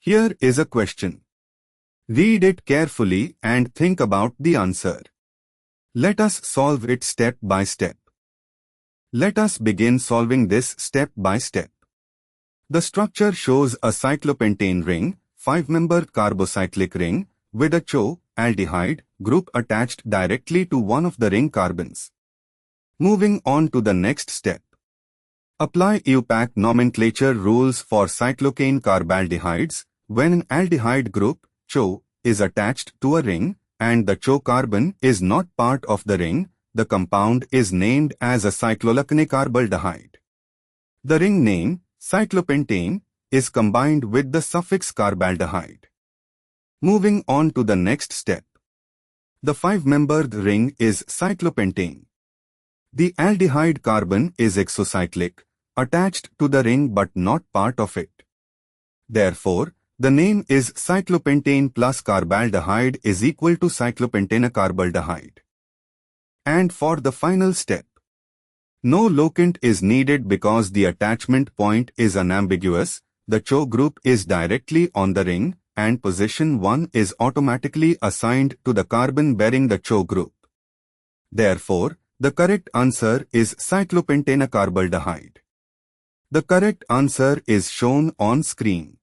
Here is a question. Read it carefully and think about the answer. Let us solve it step by step. Let us begin solving this step by step. The structure shows a cyclopentane ring, 5-membered carbocyclic ring, with a ChO aldehyde group attached directly to one of the ring carbons. Moving on to the next step. Apply IUPAC nomenclature rules for cyclopentanecarbaldehydes when an aldehyde group, ChO, is attached to a ring and the ChO carbon is not part of the ring. The compound is named as a cyclopentanecarbaldehyde. The ring name, cyclopentane, is combined with the suffix carbaldehyde. Moving on to the next step. The 5-membered ring is cyclopentane. The aldehyde carbon is exocyclic, attached to the ring but not part of it. Therefore, the name is cyclopentane plus carbaldehyde is equal to cyclopentanecarbaldehyde. And for the final step, no locant is needed because the attachment point is unambiguous, the ChO group is directly on the ring, and position 1 is automatically assigned to the carbon bearing the ChO group. Therefore, the correct answer is cyclopentanecarbaldehyde. The correct answer is shown on screen.